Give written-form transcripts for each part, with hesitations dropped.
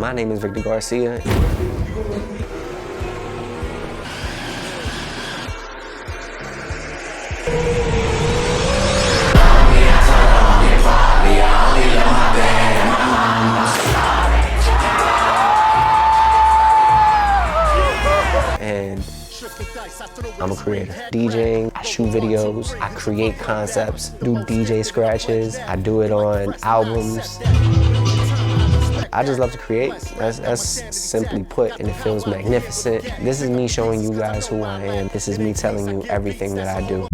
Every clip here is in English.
My name is Victor Garcia. And I'm a creator. DJing, I shoot videos, I create concepts, do DJ scratches, I do it on albums. I just love to create. That's simply put, and it feels magnificent. This is me showing you guys who I am. This is me telling you everything that I do.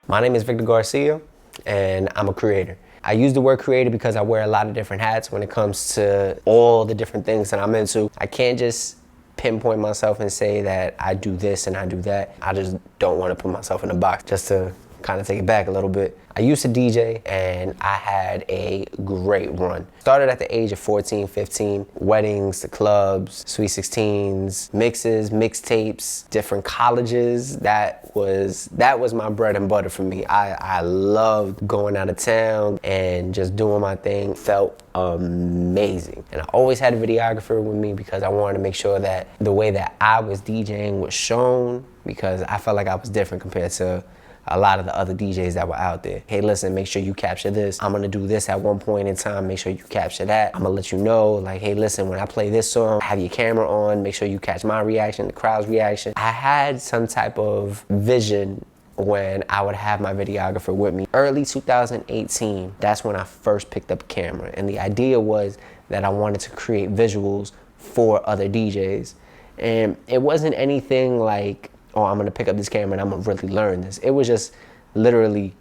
My name is Victor Garcia, and I'm a creator. I use the word creator because I wear a lot of different hats when it comes to all the different things that I'm into. I can't just pinpoint myself and say that I do this and I do that. I just don't want to put myself in a box. Just to kind of take it back a little bit. I used to DJ and I had a great run. Started at the age of 14, 15, weddings, the clubs, sweet 16s, mixes, mixtapes, different colleges. That was my bread and butter for me. I loved going out of town and just doing my thing. Felt amazing. And I always had a videographer with me because I wanted to make sure that the way that I was DJing was shown, because I felt like I was different compared to a lot of the other DJs that were out there. Hey, listen, make sure you capture this. I'm gonna do this at one point in time, make sure you capture that. I'm gonna let you know, like, hey, listen, when I play this song, have your camera on, make sure you catch my reaction, the crowd's reaction. I had some type of vision when I would have my videographer with me. Early 2018, that's when I first picked up a camera. And the idea was that I wanted to create visuals for other DJs. And it wasn't anything like, oh, I'm gonna pick up this camera and I'm gonna really learn this. It was just literally,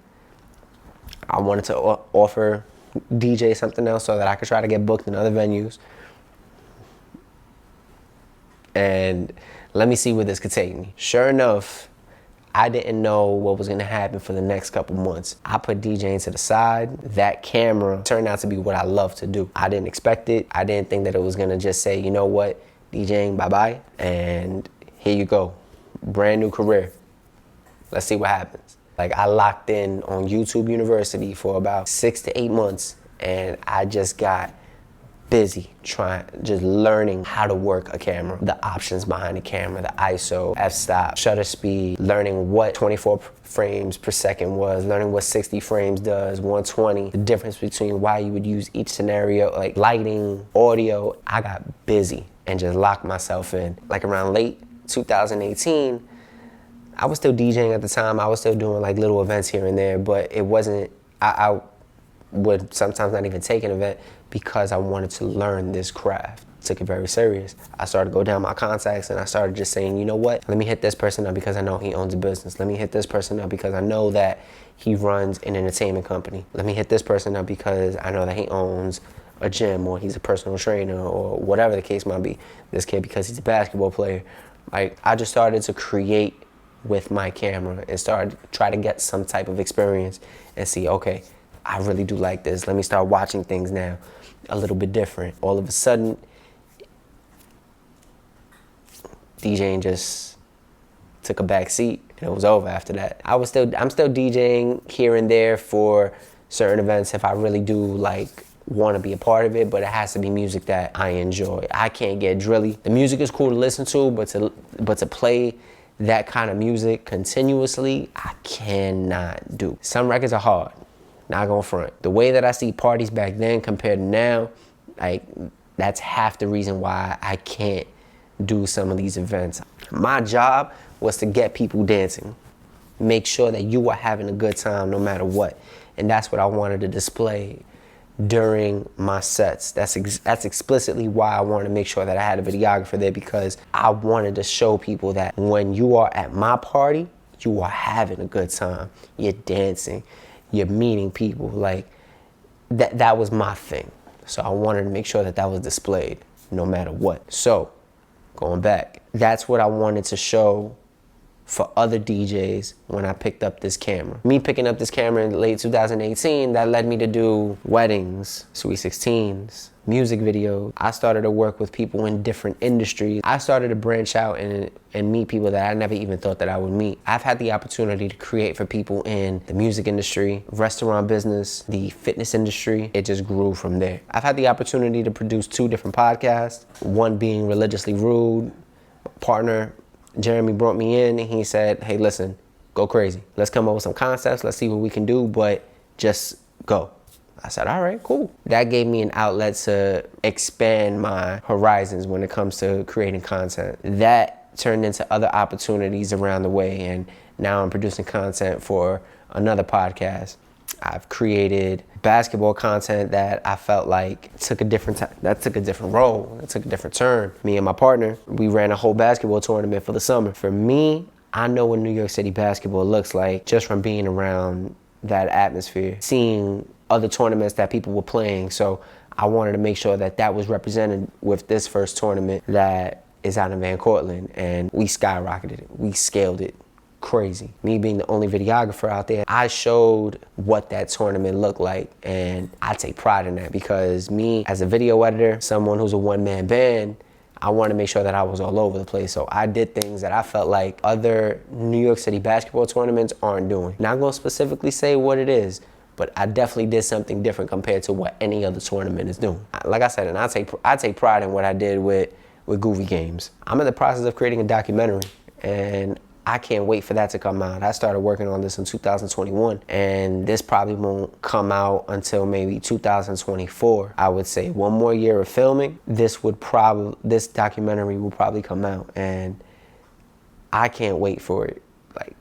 I wanted to offer DJ something else so that I could try to get booked in other venues. And let me see where this could take me. Sure enough, I didn't know what was gonna happen for the next couple months. I put DJing to the side. That camera turned out to be what I love to do. I didn't expect it. I didn't think that it was gonna just say, you know what, DJing, bye-bye, and here you go. Brand new career. Let's see what happens. Like, I locked in on YouTube University for about 6 to 8 months, and I just got busy just learning how to work a camera, the options behind the camera, the ISO, f-stop, shutter speed, learning what 24 frames per second was, learning what 60 frames does, 120, the difference between why you would use each scenario, like lighting, audio. I got busy and just locked myself in. Like around late 2018, I was still DJing at the time. I was still doing like little events here and there, but it wasn't, I would sometimes not even take an event because I wanted to learn this craft. Took it very serious. I started to go down my contacts and I started just saying, you know what? Let me hit this person up because I know he owns a business. Let me hit this person up because I know that he runs an entertainment company. Let me hit this person up because I know that he owns a gym or he's a personal trainer or whatever the case might be. This kid because he's a basketball player. Like, I just started to create with my camera and started to try to get some type of experience and see, okay, I really do like this. Let me start watching things now a little bit different. All of a sudden, DJing just took a back seat and it was over after that. I'm still DJing here and there for certain events if I really do like want to be a part of it, but it has to be music that I enjoy. I can't get drilly. The music is cool to listen to, but to play that kind of music continuously, I cannot do. Some records are hard, not gonna front. The way that I see parties back then compared to now, like, that's half the reason why I can't do some of these events. My job was to get people dancing, make sure that you are having a good time no matter what. And that's what I wanted to display during my sets. That's explicitly why I wanted to make sure that I had a videographer there, because I wanted to show people that when you are at my party, you are having a good time. You're dancing, you're meeting people. Like, that was my thing. So I wanted to make sure that that was displayed no matter what. So, going back, that's what I wanted to show for other DJs when I picked up this camera. Me picking up this camera in late 2018, that led me to do weddings, Sweet 16s, music videos. I started to work with people in different industries. I started to branch out and meet people that I never even thought that I would meet. I've had the opportunity to create for people in the music industry, restaurant business, the fitness industry. It just grew from there. I've had the opportunity to produce 2 different podcasts, one being Religiously Rude. Partner Jeremy brought me in and he said, hey, listen, go crazy. Let's come up with some concepts. Let's see what we can do, but just go. I said, all right, cool. That gave me an outlet to expand my horizons when it comes to creating content. That turned into other opportunities around the way, and now I'm producing content for another podcast. I've created basketball content that I felt like took a different role. It took a different turn. Me and my partner, we ran a whole basketball tournament for the summer. For me, I know what New York City basketball looks like just from being around that atmosphere, seeing other tournaments that people were playing. So I wanted to make sure that that was represented with this first tournament that is out in Van Cortlandt, and we skyrocketed it. We scaled it crazy. Me being the only videographer out there, I showed what that tournament looked like, and I take pride in that because me as a video editor, someone who's a one-man band, I want to make sure that I was all over the place. So I did things that I felt like other New York City basketball tournaments aren't doing. Not going to specifically say what it is, but I definitely did something different compared to what any other tournament is doing. Like I said, and I take pride in what I did with Goofy Games. I'm in the process of creating a documentary, and I can't wait for that to come out. I started working on this in 2021, and this probably won't come out until maybe 2024. I would say 1 more year of filming, this documentary will probably come out, and I can't wait for it. Like,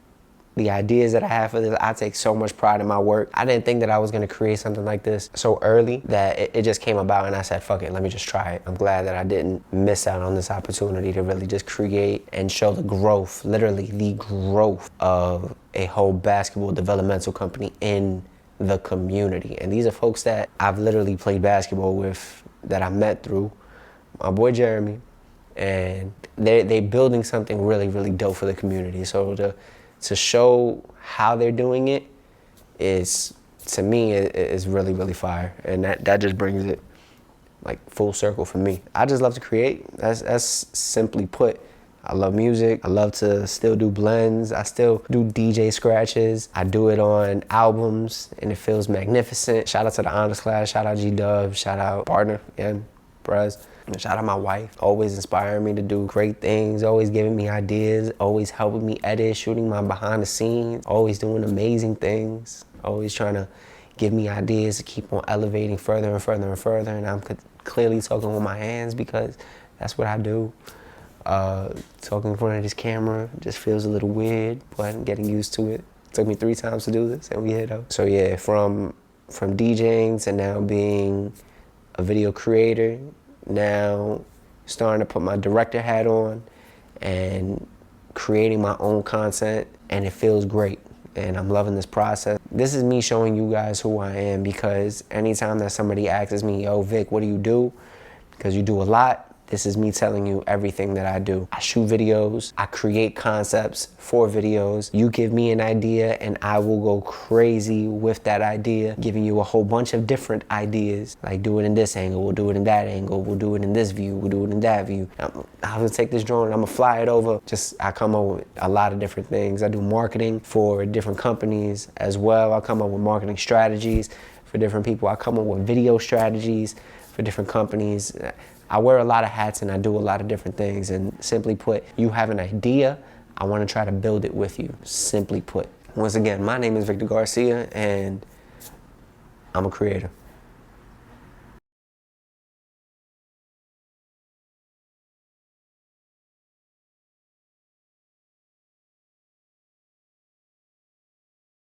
the ideas that I have for this, I take so much pride in my work. I didn't think that I was gonna create something like this so early that it just came about, and I said, fuck it, let me just try it. I'm glad that I didn't miss out on this opportunity to really just create and show the growth, literally the growth of a whole basketball developmental company in the community. And these are folks that I've literally played basketball with, that I met through my boy Jeremy, and they're building something really, really dope for the community. So to show how they're doing it is, to me, is really, really fire. And that just brings it like full circle for me. I just love to create. That's simply put. I love music. I love to still do blends. I still do DJ scratches. I do it on albums, and it feels magnificent. Shout out to the Honors Class. Shout out G-Dub. Shout out partner, again, Brez. And shout out my wife, always inspiring me to do great things, always giving me ideas, always helping me edit, shooting my behind the scenes, always doing amazing things, always trying to give me ideas to keep on elevating further and further and further. And I'm clearly talking with my hands because that's what I do. Talking in front of this camera just feels a little weird, but I'm getting used to it. It took me 3 times to do this, and we hit up. So yeah, from DJing to now being a video creator, now starting to put my director hat on and creating my own content, and it feels great, and I'm loving this process. This is me showing you guys who I am, because anytime that somebody asks me, yo Vic, what do you do? Because you do a lot. This is me telling you everything that I do. I shoot videos, I create concepts for videos. You give me an idea and I will go crazy with that idea, giving you a whole bunch of different ideas. Like, do it in this angle, we'll do it in that angle, we'll do it in this view, we'll do it in that view. I'm gonna take this drone and I'm gonna fly it over. I come up with a lot of different things. I do marketing for different companies as well. I come up with marketing strategies for different people. I come up with video strategies for different companies. I wear a lot of hats and I do a lot of different things, and simply put, you have an idea, I want to try to build it with you, simply put. Once again, my name is Victor Garcia and I'm a creator.